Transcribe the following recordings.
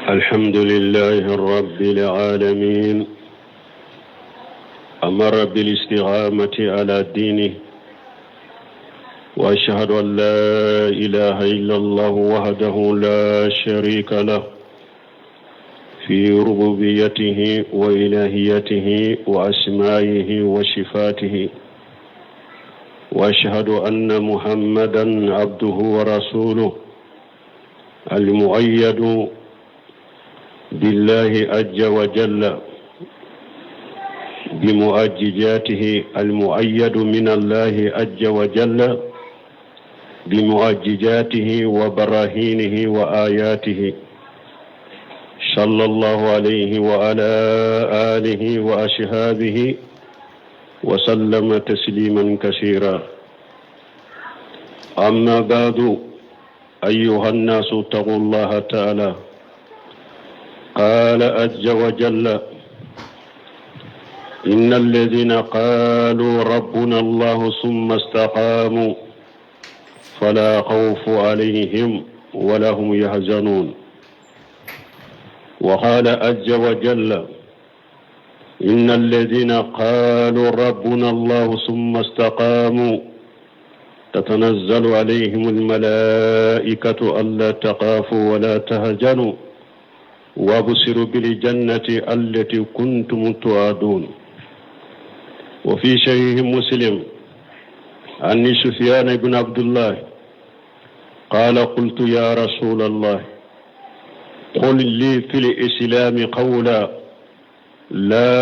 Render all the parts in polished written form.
الحمد لله رب العالمين أمر بالاستقامة على دينه وأشهد أن لا إله إلا الله وحده لا شريك له في ربوبيته وإلهيته وأسمائه وصفاته وأشهد أن محمدا عبده ورسوله المؤيد بالله عز وجل بمعجزاته المؤيد من الله عز وجل بمعجزاته وبراهينه وآياته صلى الله عليه وعلى آله وأصحابه وسلم تسليما كثيرا. أما بعد أيها الناس اتقوا الله تعالى. قال عز وجل: إن الذين قالوا ربنا الله ثم استقاموا فلا خوف عليهم ولا هم يحزنون. وقال عز وجل: إن الذين قالوا ربنا الله ثم استقاموا تتنزل عليهم الملائكة ألا تخافوا ولا تهزنوا وابشروا بالجنة التي كنتم توعدون. وفي صحيح مسلم عن سفيان بن عبد الله قال: قلت يا رسول الله قل لي في الإسلام قولا لا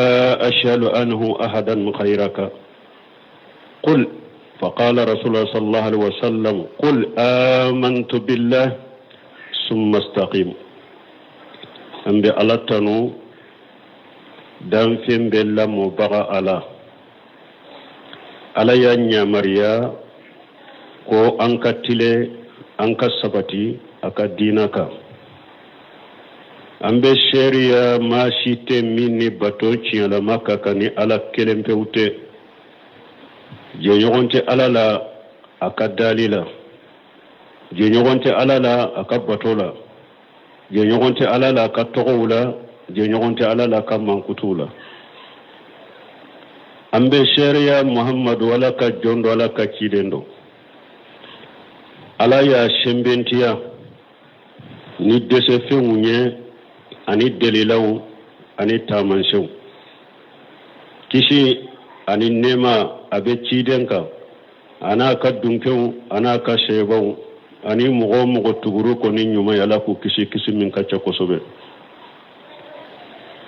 أسأل عنه أحدا خيرك قل. فقال رسول الله صلى الله عليه وسلم: قل آمنت بالله ثم استقيم. أمبي على تنو دام فين بلا مبغى على يا مريا ko an ka tile an ka sabati a ka diina kan. An bɛ sariya maa si tɛ min ni bato tiɲɛlama ka kan ni ala kelen pewu tɛ. Jɛɲɔgɔn tɛ ala la a ka dali la, jɛɲɔgɔn tɛ ala la a ka bato la, jɛɲɔgɔn tɛ ala la a ka tɔgɔw la, jɛɲɔgɔn tɛ ala la a ka mankutuw la. An bɛ sariya Muhamadu ala ka jɔn do ala ka ciden do. Ala y'a sɛnbɛntiya ni dɛsɛfɛnw ye ani dalilaw ani taamasiyɛnw. Kisi ani nɛɛma a bɛ ciden kan a n'a ka dunfɛnw a n'a ka sɛbɛnw ani mɔgɔ o mɔgɔ tuguru kɔni ɲuman ala k'u kisi min ka ca kosɛbɛ.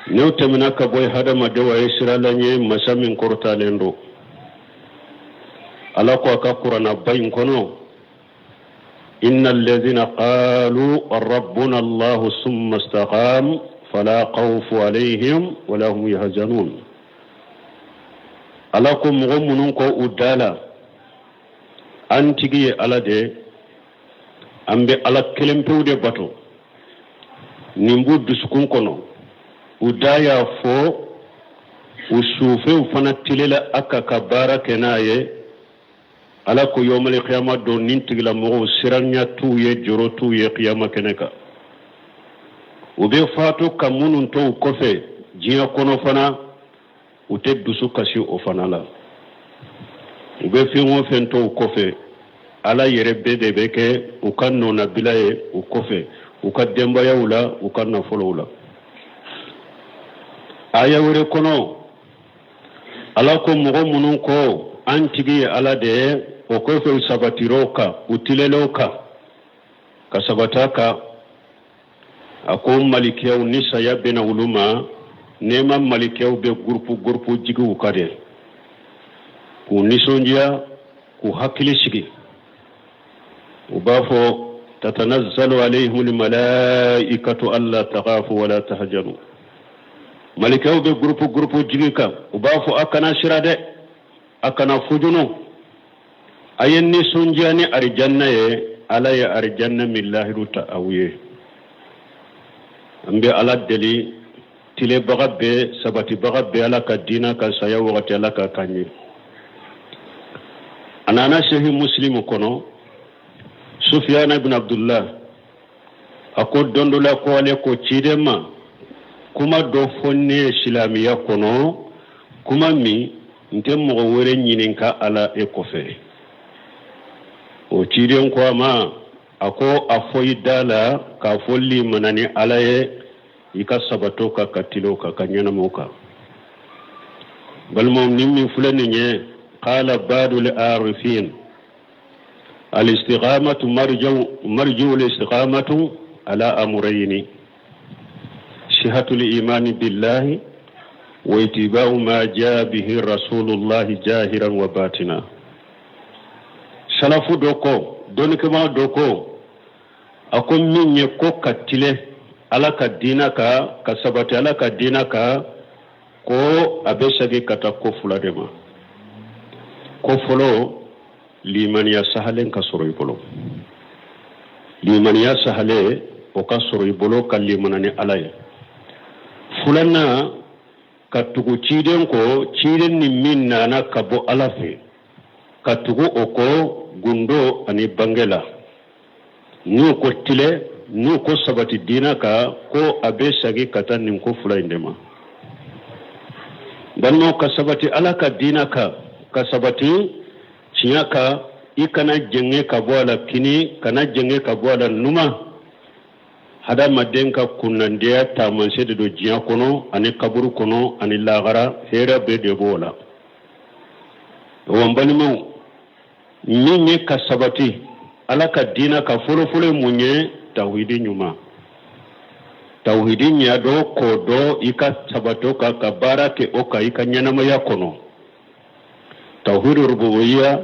N'o tɛmɛna ka bɔ hadamadenw a ye siralan ye masa min kɔrɔtalen do. Ala ko a ka kuranaba in kɔnɔ: إن الذين قالوا ربنا الله ثم استقاموا فلا خوف عليهم ولا هم يحزنون. alakum mɔgɔ ko u dala an tigi ye ala de, an bɛ ala kelen pewu de bato nin b'u dusukun kɔnɔ. U da y'a fɔ u sufɛw fana tilela a ka baara kɛ n'a ye. ala ko yawmal qiyama don nin tigila mɔgɔw siranya t'u ye, jɔrɔ t'u ye qiyama kɛnɛ kan. U bɛ faatu ka minnu to u kɔfɛ diɲɛ kɔnɔ fana u tɛ dusu kasi o fana la. U bɛ fɛn o fɛn to u kɔfɛ ala yɛrɛ bɛɛ de bɛ kɛ u ka nɔnabila ye u kɔfɛ, u ka denbayaw la, u ka nafolow la. aya wɛrɛ kɔnɔ ala ko mɔgɔ minnu ko an tigi ye ala de ye, o kɔfɛ u sabatiraw kan, u tilelaw kan ka sabata kan. a ko malikiyaw ni saya bɛna olu ma, nɛɛma malikiyaw bɛ gurupu jigiw ka de, k'u nisɔndiya k'u hakili sigi. u b'a fɔ: tatanazzalu alayhimul malaikatu alla takhafu wala tahzanu. malikaw bɛ gurupu jigi kan, u b'a fɔ: a kana sira dɛ, a kana fujunu, a ye nisɔndiya ni arijanna ye, ala ye arijanna min lahiru ta aw ye. an bɛ ala deli tilebaga bɛɛ, sabatibaga bɛɛ ala ka diina ka saya wagati ala ka kan ye. a nana sahih muslim kɔnɔ, Sufyan ibn Abdullah ako dondola ko ale ko cidema kuma do fonne islamiya kono kuma mi nte mo wore nyininka ala e ko fe o ciden ko ma ako afoyi dala ka folli manani ala e ika sabato ka katilo ka kanyana moka bal mom nimmi fulani nye qala badul arifin al istiqamatu marju al istiqamatu ala amrayni shihatul iman billahi wa itiba'u ma jaa bihi rasulullah jahiran wa batina salafu doko donikama doko akon minye ko katile ala ka dina ka sabati ala ka dina ka ko abesage kata ko fuladema ko folo limaniya sahalen ka soro ibolo limaniya sahale o ka soro ibolo ka limanani alaye fulana katugu ciden ko ciden ni min nana kabo alafe katugu oko gundo ani bangela nu ko tile nu ko sabati dina ka ko abesage kata nin ko fula indema banno ka sabati alaka dina ka sabati ciyaka ikana jenge ka boala kini kana jenge ka boala numa hada madenka kunandiya tamanse de do jiya kono ani kaburu kono ani lagara hera be de bola wambani mo minye ka sabati alaka dina ka folo munye tawhidi nyuma tawhidi nya do ko do ika sabato ka kabara ke oka ika nyanama ya kono tawhid rububiyya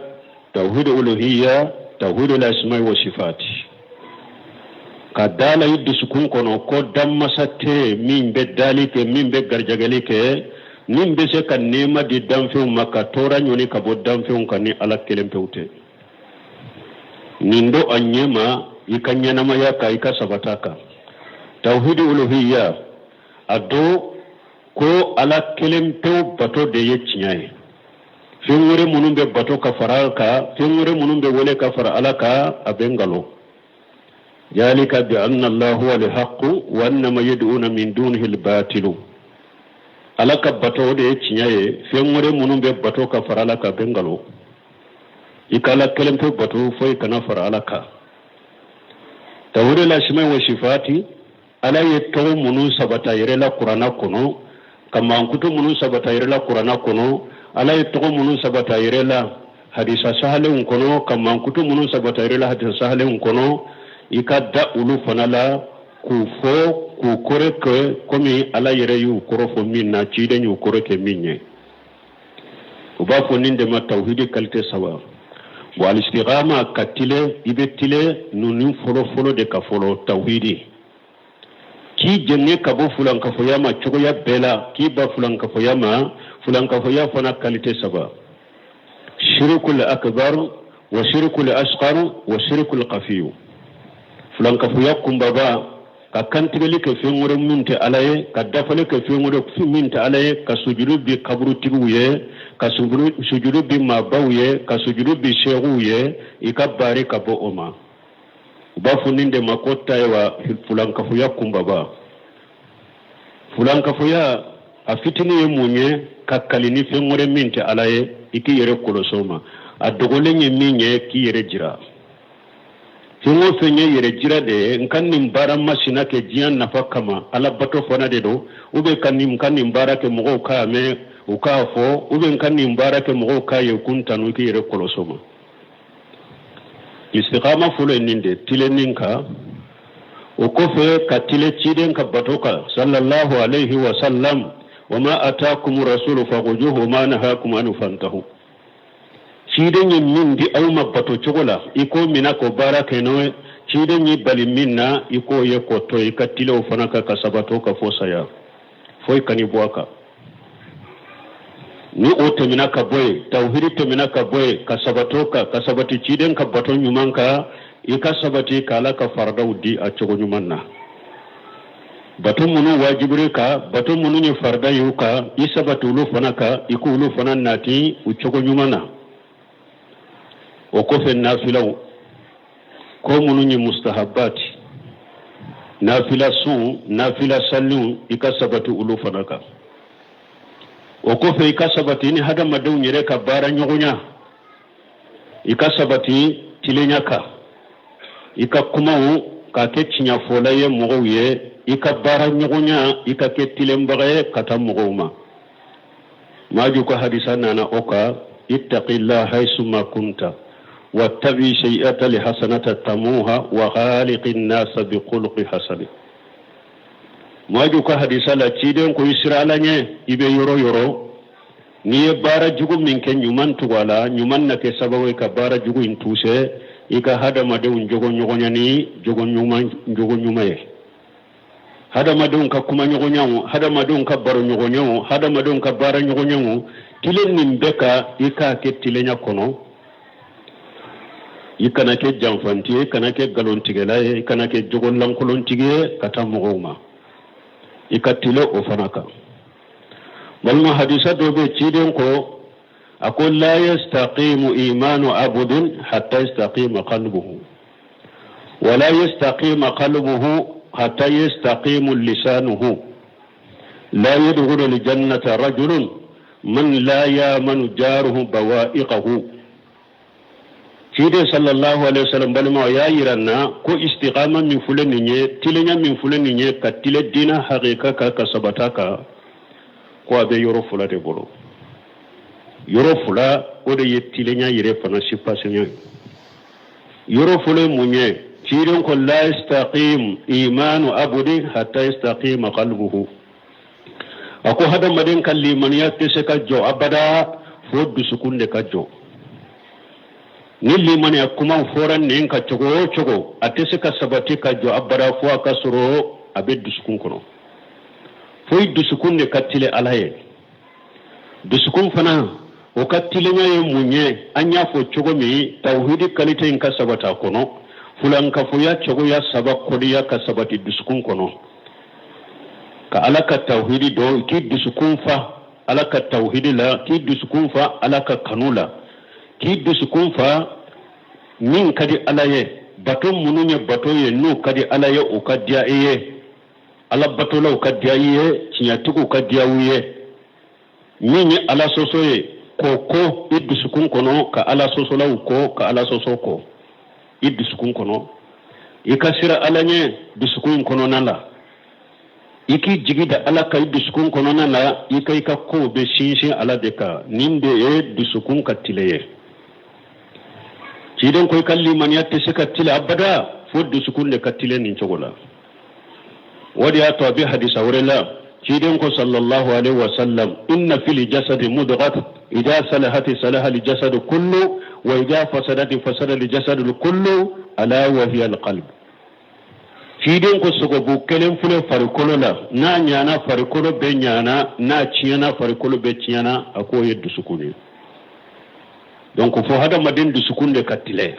tawhid uluhiyya tawhid al-asma' wa sifat kadala yiddi sukun kono ko dammasate min be dalike min be garjagalike nin be se kan nema di damfe makka tora nyoni ka bo damfe kan ni ala kelempewte nindo anyema ika nyanama ya ka ika sabataka tawhid uluhiyya ado ko ala kelempew bato de yecciaye fengure munumbe bato ka faraka fengure munumbe wole ka fara alaka abengalo ذلك بأن الله هو الحق وأنما يدعون من دونه الباطل alaka bato de chinyaye fengure munumbe bato ka fara alaka bengalo ikala kelempe bato foi kana fara alaka tawure la shimai wa shifati ala yeto munu sabata yerela qur'ana kono kama ankuto munu sabata yerela qur'ana kono ala yeto munu sabata yerela hadisa sahale kono kama ankuto munu sabata yerela hadisa sahale kono ikadda ulu fanala kufo kukoreke komi ala yere yu korofo minna chide yu koreke minye ubafo ninde ma tawhidi kalite sawa wal istiqama katile ibetile nunu folo de ka folo tawhidi ki jenne kabo fulan ka foyama chogo ya bela ki ba fulan ka foyama fana kalite sawa shirkul akbar wa shirkul asghar wa shirkul qafiy fulan ka foya kumbaba ka kantibeli ke fengore munte alaye ka dafale ke fengore munte alaye ka sujudu bi kabru tiguye ka sujudu bi mabawye ka sujudu bi sheguye ikabari ka bo oma bafu ninde makota wa fulan ka foya kumbaba fulan ka foya afitini ye munye ka kalini fengore munte alaye iki yere kolosoma adogolenye minye ki yere jira fengo fenye yere jira de nkanni mbara mashina ke jian nafa kama ala bato fona de do ube kanni mbara ke mogo ka me ukafo ube nkanni mbara ke mogo ka ye kuntanu ki yere kolosoma istiqama fulo ninde tile ninka ukofe katile chiden ka batoka sallallahu alayhi wa sallam wama ataakum rasulu faqujuhu ma nahakum an fantahu ciden yi min di auma bato chogola iko mina ko baraka no ciden yi bali minna iko ye ko to ikatile ufanaka kasabato ka fosaya foi kanibwaka ni ote mina ka boy tawhidi to mina ka boy kasabato ka kasabati ciden ka bato nyumanka ikasabati kala ka fardawdi a chogo nyumanna bato munu wajibure ka bato munu ni farda yuka isabatu lu fanaka iku lu fanan nati u chogo nyumana o ko fe nafilaw ko munu ni mustahabbati nafila sun nafila sallu ika sabati ulu fanaka o ko fe ika sabati ni hada madu nyere ka bara nyogonya ika sabati tilenyaka ika kumawu ka ke cinya folaye mogoye ika bara nyogonya ika ke tilembagaye kata mogoma maju ko hadisa nana oka ittaqillaha haysuma kunta wattabi shay'ata li hasanata tamuha wa khaliqin nas bi khuluqi hasan maju ko hadisa la ciden ko israelanye ibe yoro ni bara jugu min ken nyuman tuwala nyuman na ke sababu ka bara jugu intuse ika hada madun jogo nyogonyani jogo nyumaye hada madun ka kuma nyogonyangu hada madun ka baro nyogonyangu hada madun ka bara nyogonyangu tilen nimbeka ika ke tilenya kono ikana ke jamfanti ikana ke galontigelaye ikana ke jogon lankolontige kata mogoma ikatile ofanaka balma hadisa dobe ciden ko أقول لا يستقيم إيمان عبد حتى يستقيم قلبه ولا يستقيم قلبه حتى يستقيم لسانه لا يدخل الجنة رجل من لا يامن جاره بوائقه سيدي صلى الله عليه وسلم بلما يايرنا كو استقامة من فلنية تلنيا من فلنية كتل الدين حقيقة كسبتاك كو أبي يورو فلاتي بولو yoro fula o de yetilenya yire fana sipasenya yoro fula munye ciren ko la istaqim imanu abudi hatta yastaqima qalbuhu ako hada maden kalli man yatte se kajjo abada foddu sukunde kajjo ni limani akuma foran nen ka chogo atese ka sabati kajjo abada fo akasuro abed sukun kono foy du sukunde katile alaye du sukun fana o kattilenya ye munye anya fo chogo mi tauhidi kalite in kasabata kono fulan ka fo ya chogo ya sabak kodi ya kasabati dusukun kono ka alaka tauhidi do ki dusukun fa alaka tauhidi la ki dusukun fa alaka kanula ki dusukun fa min kadi alaye bato mununya bato ye no kadi alaye o kadiya eye ala bato la o kadiya ye cinyatuko kadiya wiye min ala sosoye koko idusukun kono ka ala sosola ko ka ala sosoko idusukun kono ikasira alanye dusukun kono nala iki jigida ala ka idusukun kono nala ika ko be shinshi ala deka ninde e dusukun katileye ciden koy kalli man yatte se katile abada fo dusukun de katile nin chogola wadi ato bi hadisa wurela ciden ko sallallahu alaihi wasallam inna fil jasadi mudghah إذا صلحت صلح الجسد كله وإذا فسدت فسد الجسد كله ألا وهي القلب فيدين كو سوغو كلم فلو فاركولو لا نا نيانا فاركولو بي نيانا نا تشيانا فاركولو بي تشيانا أكو يد سكوني دونك فو هذا مدين دو سكون دي كاتلي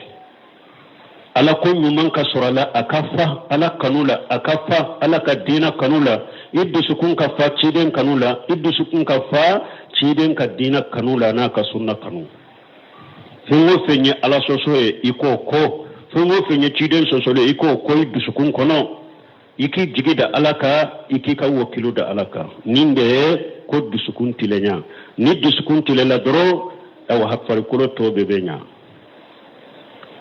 ala ko nyuman ka sorala akafa ala kanula akafa ala ka dina kanula iddu sukun ka fa ciden kanula iddu sukun ka fa ciden ka dina kanula na ka sunna kanu fengo fenye ala sosoe iko ko fengo fenye ciden sosole iko ko iddu sukun kono iki jigida alaka iki ka wakilu da alaka ninde ko du sukun tilenya ni du sukun tilela doro aw hakfar ko to bebenya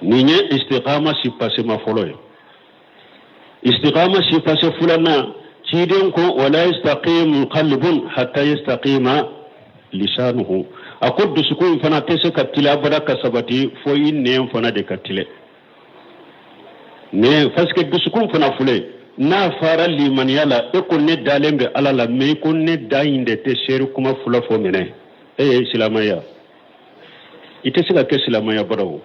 ninye istiqama si passe ma foloy istiqama si passe fulana ciden ko wala yastaqim qalbun hatta yastaqima lisanuhu akoddu sukun fana tese katila baraka sabati fo inne fana de katile ne faske du sukun fana fule na fara liman yala e ko ne dalembe alala me ko ne dainde te seru kuma fula fo mene islamaya ite sika ke islamaya barawo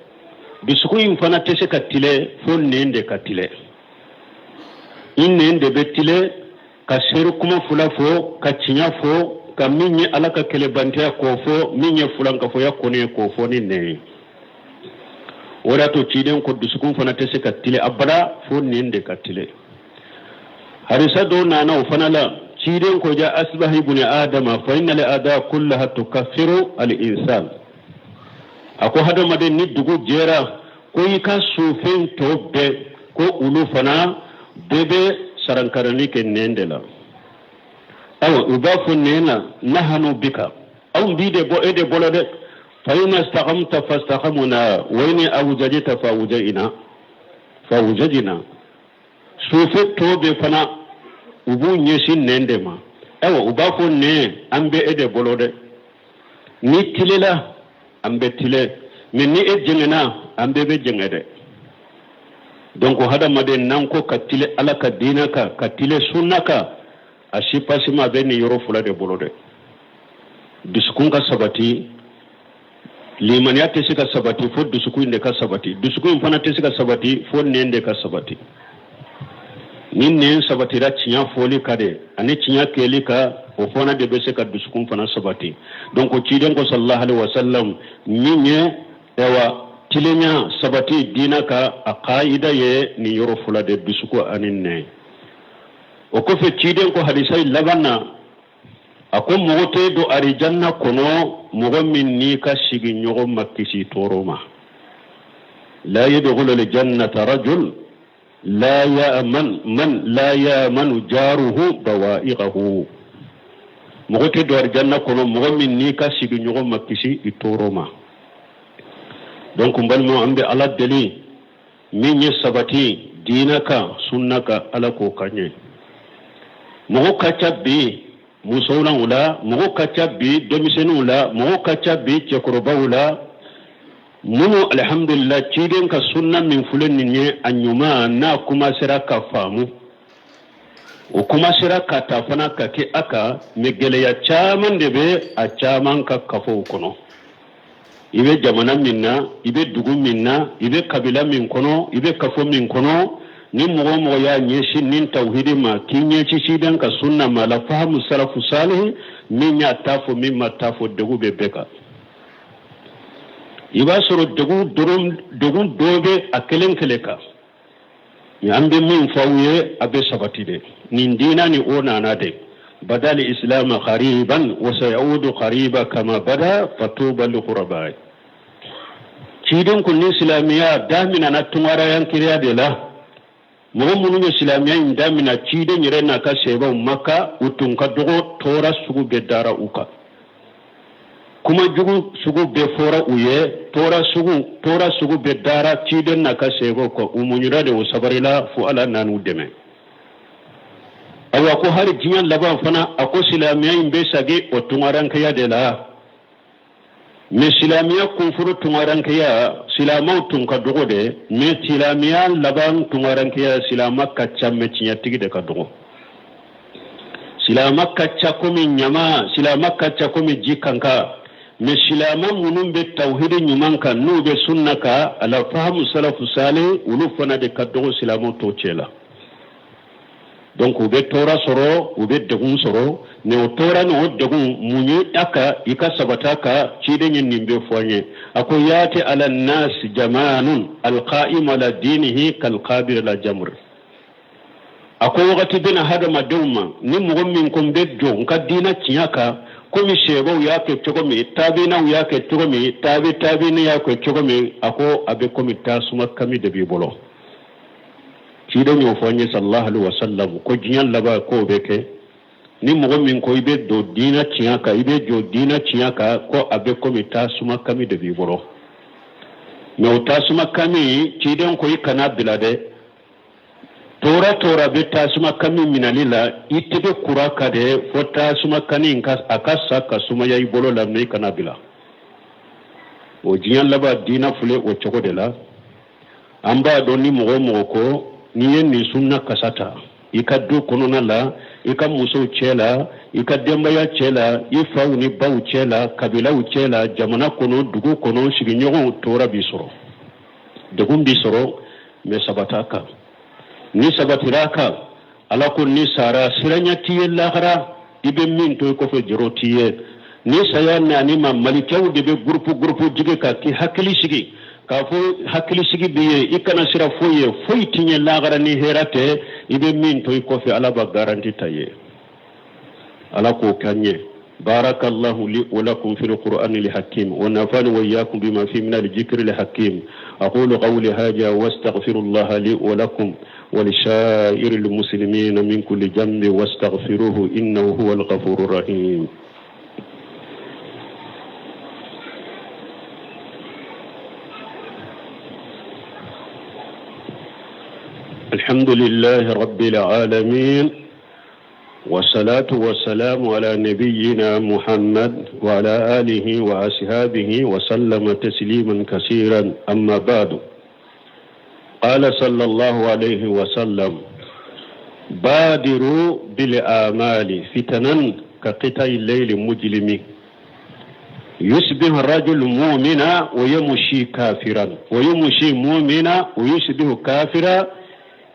bisukun fana tese katile fo nende katile inne betile ka seru kuma fula fo ka cinya fo ka minye alaka kele bantia ko fo minye fulanka fo yakone ko fo ni ne wala to ciden ko bisukun fana tese katile abada fo nende katile harisa do nana fana la ciden ko ja asbahi ibn adama fa inna la ada kullaha tukaffiru al insan ako hada maden ni dugu jera ko yika sufen to be ko ulu fana bebe sarankarani ke nendela awa ubafu nena nahanu bika aw bide bo ede bolode fa in istaqamta fastaqamuna wa in awjadta fa wujadina sufe tobe fana ubu nyesin nendema awa ubafu ne ambe ede bolode ni tilela ambe tile min ni ejengena ambe be jengede donc hada maden nan ko katile alaka dinaka katile sunnaka ashipasima be ni yoro fula de bolode dusukun ka sabati limaniya te sika sabati fo dusukun de ka sabati dusukun fana te sika sabati fo nende ka sabati ni nen sabati ra cinya foli kade ani cinya keli ka o fona de be sika dusukun fana sabati donc ci den ko sallallahu alaihi wasallam minye ewa tilenya sabati dinaka a qaida ye ni yoro fula de dusuko aninne o ko fe ci den ko hadisai labanna ako mogote do arijanna kono mogo min ni ka sigi nyogo makisi toroma la yadkhulu al jannata rajul la ya'man man la ya'manu jaruhu bawa'iqahu mogote do arijanna kono mogo min ni ka sigi nyogo makisi itoroma donc mbalmo ambe ala deli min ye sabati dinaka sunnaka ala ko kanye mogo kacha bi musawla wala mogo kacha bi demisenu wala mogo kacha bi chekoroba wala mumu alhamdulillah chiden ka sunna min fulen ninye anyuma na kuma sira ka famu o kuma sira ka tafana ka ke aka megele ya chaman debe a chaman ka kafo kono ibe jamana minna ibe dugu minna ibe kabila min kono ibe kafo min kono ni mogo ya nyeshi nin tauhidi ma kinye ci shidan ka sunna ma la fahamu salafu salih min ya tafo min ma tafo dugu bebeka iba soro dugu dobe akelen keleka ni ambe min fawye abe sabati de nin dina ni ona na de badal islam qariban wa sayaudu qariba kama bada fatuba li qurabai ciden kun islamiya damina na tumara yankiriya de la mogo munu islamiya damina ciden yere na ka seba makka utun ka dogo tora sugu be dara uka kuma jugu sugu be fora uye tora sugu be dara ciden na ka seba ko umunyira de usabarila fu ala nanu deme awa ko hari jinyan laban fana ako islamiya imbe sage o tumaran kaya de la me silamiya kunfuru tungarankiya silamau tun ka dogo de me silamiya laban tungarankiya silama kacca me cinya tigi de ka dogo silama kacca komi nyama silama kacca komi jikanka me silama munun be tauhidi nyumanka nu be sunnaka ala fahamu salafu salih ulu fana de ka dogo silamau to cela donc ube tora soro ube degun soro ne o tora no degun munye aka ika sabataka cide nyen nimbe foanye ako yati ala nas jamanun alqa'im ala dinihi kalqabir la jamr ako wakati bena hada maduma ni mugomin kombe jo nka dina tinyaka komi shebo yake chogomi tabina yake chogomi tabi ne yake chogomi ako abe komi tasuma kami de bibolo cide nyo foanye sallallahu alaihi wasallam ko jinyan laba ko beke ni mogo min ko ibe do dina tiaka ibe jo dina tiaka ko abe komi tasuma kami de bibolo no tasuma kami ciden ko ikana bilade tora be tasuma kami minalila itebe kuraka de fo tasuma kani nkas akasa kasuma ya ibolo la me kana bila o jinyan laba dina fule o choko de la amba do ni mogo ko ni yen ni sunna kasata ikaddu konona la ika muso chela ika demba ya chela ifa ni bawu chela kabila u chela jamana kono dugu kono shiginyo tora bisoro dugum bisoro me sabataka ni sabatiraka ala kun ni sara siranya tiye lahara ibe min to ko fe jiro tiye ni sayana ni ma malikaw de be groupe jige ka ki hakili shigi ka fo hakili sigi biye ikana sira foye foy tinye lagara ni herate ibe min to ko fi ala ba garanti taye ala ko kanye barakallahu li wa lakum fil qur'ani li hakim wa nafani wa iyyakum bima fi min al dhikri li hakim aqulu qawli hadha wa astaghfirullaha li wa lakum ولسائر المسلمين من كل ذنب واستغفروه إنه هو الغفور الرحيم. الحمد لله رب العالمين، والصلاة والسلام على نبينا محمد وعلى آله وأصحابه وسلم تسليما كثيرا. أما بعد، قال صلى الله عليه وسلم: بادروا بالآمال فتنا كقطع الليل مجلم، يصبح الرجل مؤمنا ويمشي كافرا، ويمشي مؤمنا ويصبح كافرا،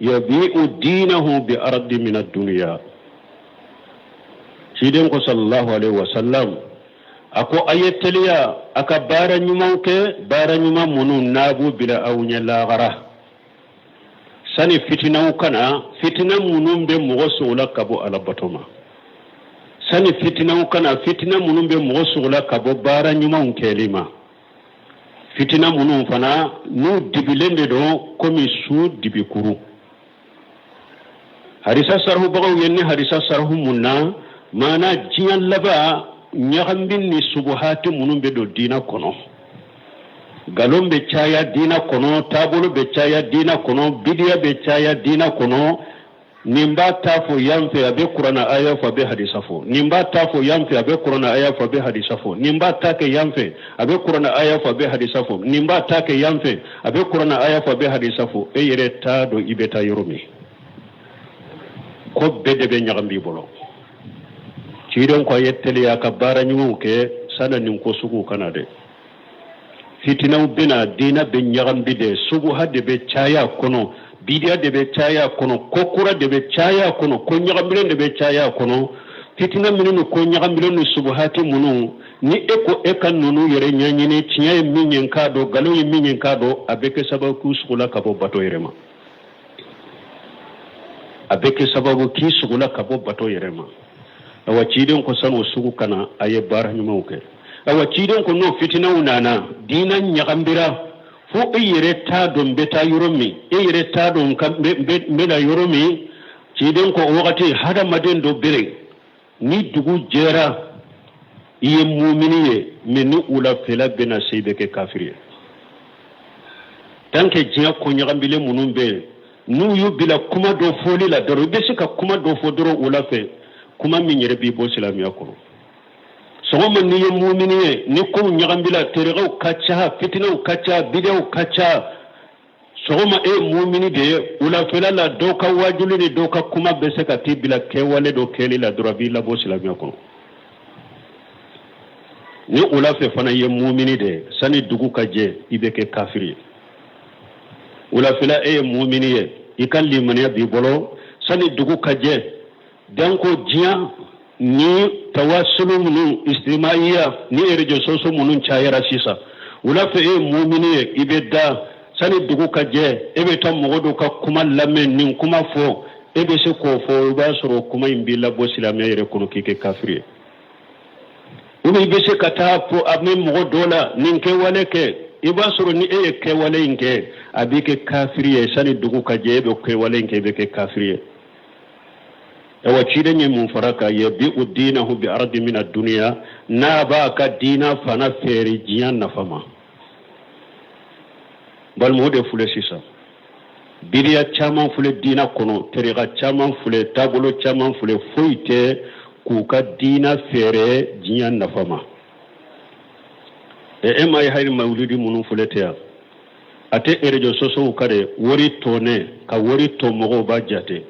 يبيع دينه بأرض من الدنيا. سيدنا صلى الله عليه وسلم أكو أيتليا أكبار نموك بار نمو نابو بلا أوني لا غراه سني فتنة وكنا فتنة منون بمغسو لكبو على بطوما سني فتنة وكنا فتنة منون بمغسو لكبو بار نمو كلمة فتنة منون فنا نو دبلين دو كمي سو دبكرو harisa sarhu bagaw yenni harisa sarhu munna mana jiyan laba nyagambin ni subuhati munun be do dina kono, galon be caya dina kono, tabolo be caya dina kono, bidiya be caya dina kono. Nimba tafo yamfe abe Qur'ana aya fa be hadisa fo, nimba tafo yamfe abe Qur'ana aya fa be hadisa fo, nimba take yamfe abe Qur'ana aya fa be hadisa fo, nimba take yamfe abe Qur'ana aya fa be hadisa fo. E yere ta do ibeta yorumi ko bede be nyagambi bolo ciidon ko yetteli ya ka bara nyumu ke sana nin ko sugu kana de fitinaw bina dina be nyagambi de sugu hadde be caya kono, bidia de be caya kono, kokura de be caya kono, ko nyagambi de be caya kono. fitina minnu ko nyagambi no subuhati munu ni eko ekan nunu yere nyanyini tinya minyen kado galo minyen kado abeke sababu sugula kabo bato yerema, abeke sababu ki sugula kabo bato yerema. Awa ciden ko sanu sugu kana aye bar nyumauke, awa ciden ko no fitina unana dina nyagambira fo yere ta don beta yoromi, yere ta don bela yoromi. Ciden ko wakati hada maden do bere ni dugu jera iye mu'miniye meni ula fela bena seybeke kafiriye tanke jiya ko nyagambile munumbe nu yubila kuma do foli la daro besika kuma do fodoro ula fe kuma minyere bi bo islamiya ko so man ni mu'miniye ni ko nyagambila terego kacha fitina kacha bidew kacha sogoma mu'mini de ula fela la doka wajuli ni doka kuma besika tibila kewale do keli la durabi la bo islamiya ko ni ula fe fana mu'mini de sani dugu kaje ibeke kafiri ula fela mu'mini ye ikan limaniya bi bolo sani dugu kaje danko jiya ni tawassulu mun istimaiya ni erejo soso munun chayara sisa ula fe mu'mini ye ibeda sani dugu kaje ebe tam mogodo ka kuma lamen nin kuma fo ebe se ko fo ba soro kuma imbila bo silame yere kono kike kafiri ube ibe se kata po abne mogodola ninke wale ke iba soro ni ke wale inke abike kafiri sani dugu kaje ebe ke wale inke ebe ke kafiri ewa chide nye munfaraka ye bi udinahu bi ardi min ad-dunya na ba ka dina fana feri jiyan nafama bal mode fule sisa bidiya chaman fule dina kono teriga chaman fule tabulo chaman fule foite ku ka dina fere jiyan nafama mai hayri mawlidi munun fule teya ate erejo soso kare wori tone ka wori to mogo ba jate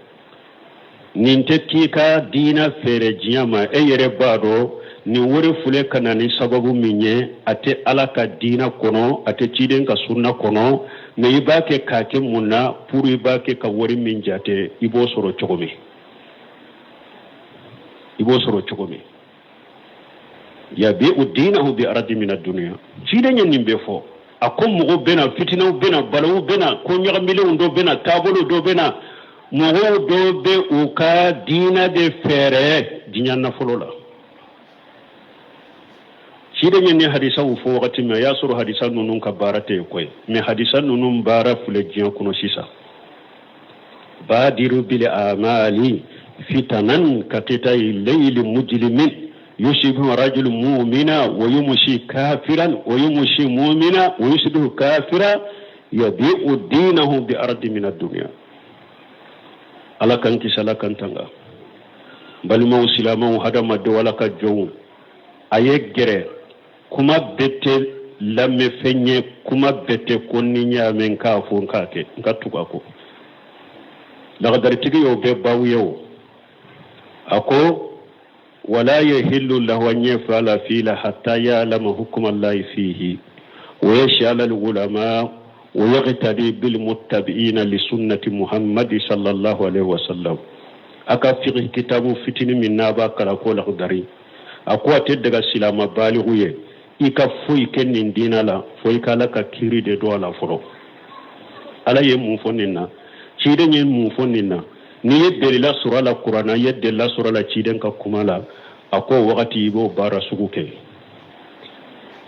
ninte kika dina fere jiyama yere bado ni wori fule kana ni sababu minye ate alaka dina kono ate chiden ka sunna kono me ibake kake munna puru ibake ka wori minjate ibo soro chogomi ya bi udinahu bi aradi min ad-dunya chiden nimbe fo akom mo bena fitina bena balawu bena ko nyagamile ndo bena tabolo do bena mogo do be uka dina de fere dinyana folola shide nyene hadisa ufo wakati me yasuru hadisa nunun ka barate koy me hadisa nunun bara fule jiyan kuno sisa بادروا بالأعمال فتنا كقطع الليل مجرم يشبه رجل مؤمنا ويمشي كافرا ويمشي مؤمنا ويشبه كافرا يبيع دينه بأرض من الدنيا على كنك سلا كنتنغا بل مو سلامه هذا ما دولا كجون أيجري كما بيت لم فني كما بيت كونيا من كافون كاكي كاتوكاكو لقد تيجي بباويو أكو ولا يحل له أن يفعل فيلا حتى يعلم حكم الله فيه ويشعل العلماء ويقتدي بالمتبعين لسنة محمد صلى الله عليه وسلم أكا في كتاب فتن من نابا كراكو لقدري أكو أتدقى سلام بالغوية إكا فوي كنن دينا لا فوي كالاكا كيري دي دوالا فرو ألا يمونفوننا شيدن يمونفوننا ni yedde la sura la qur'ana yedde la sura la ciden ka kumala ako wakati bo bara suguke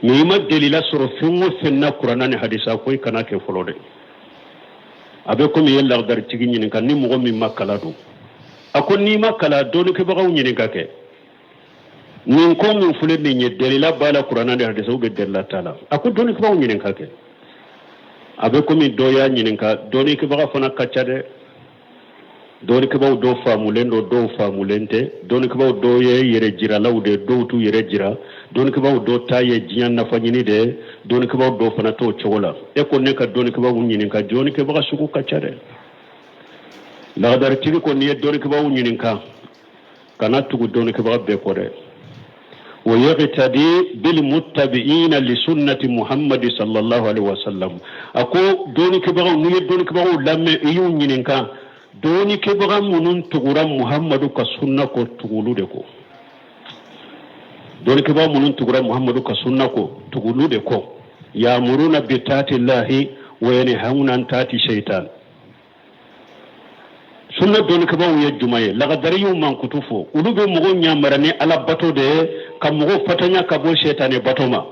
ni ma delila sura fungo fenna qur'ana ni hadisa ko kana ke folode abe ko mi yella dar tigi nyin kan ni mo mi makala do ako ni makala do ni ke bagaw nyin ka ke ni ko mi fule ni yedde la bala qur'ana ni hadisa be della taala ako do ni ke bagaw nyin ka ke abe ko mi do ya nyin ka do ni ke bagaw fona kaccade doni ke baw do famulen do famulente doni ke baw do ye yere jira lawde do tu yere jira doni ke baw do taye jiyan na fanyini de doni ke baw do fana to chola e ko ne ka doni ke baw nyinin ka doni ke baga suku kacare la dar tiri ko ne doni ke baw nyinin ka kana tugu doni ke baga be ko de wa yaqtadi bil muttabi'ina li sunnati muhammad sallallahu alaihi wasallam ako doni ke baw ne doni ke baw lamme yu nyinin ka doni ke baga munun tuguran muhammadu ka sunna ko tugulu de ko doni ke baga munun tuguran muhammadu ka sunna ko tugulu de ko ya'muruna bi taati llahi wa yanhauna an taati shaytan sunna doni ke baga yejjumaye laga dariyu man kutufo ulube mugo nyamarane ala bato de kam mugo fatanya ka bo shaytane batoma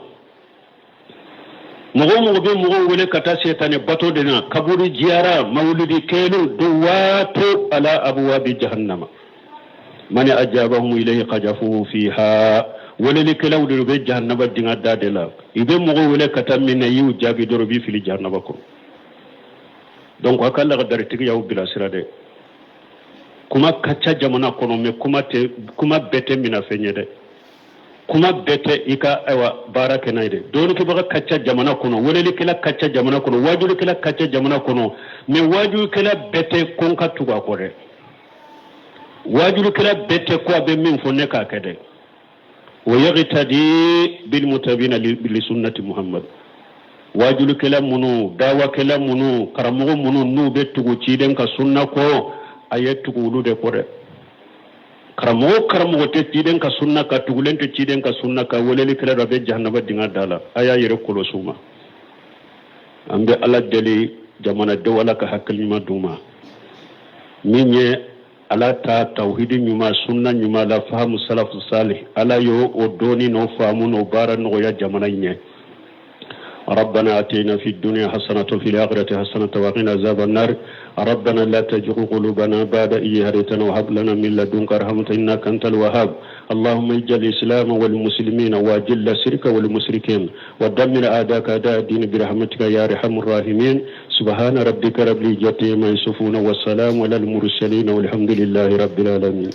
mugo be mugo wele kata setane bato de na kaburi jiara maulidi kelu duwatu ala abwabi jahannama man ajabahum ilayhi qajafu fiha wala likalaw de be jahannama dinga dadela ibe mugo wele kata min yu jabi doro bi fili jahannama ko donc akalla ga dar tigi yaw bila sirade kuma kacha jamana kono me kuma bete mina fenyede kuma bete ika awa baraka naide doni ke baga kacca jamana kono woleli kala kacca jamana kono wajulu kala kacca jamana kono me wajulu kala bete konka tuga kore wajulu kala bete ko be min fonne ka kede wa yaqtadi bil mutabina li sunnati muhammad wajulu kala munu dawa kala munu karamu munu nu be tugu ciden ka sunna ko ayetu ulude kore karamo te ciden ka sunna ka tugulente ciden ka sunna ka woleli kala rabe jahannaba dinga dala aya yere kolo suma ambe ala deli jamana de wala ka hakal nyuma duma minye ala ta tauhid nyuma sunna nyuma la fahamu salafu salih ala yo o doni no famu no bara no ya jamana nye ربنا آتنا في الدنيا حسنة وفي الآخرة حسنة وقنا عذاب النار ربنا لا تزغ قلوبنا بعد إذ هديتنا وهب لنا من لدنك رحمة إنك أنت الوهاب اللهم اجعل الإسلام والمسلمين وأذل الشرك والمشركين ودمر أعداءك أعداء الدين برحمتك يا أرحم الراحمين سبحان ربك رب العزة عما يصفون والسلام على المرسلين والحمد لله رب العالمين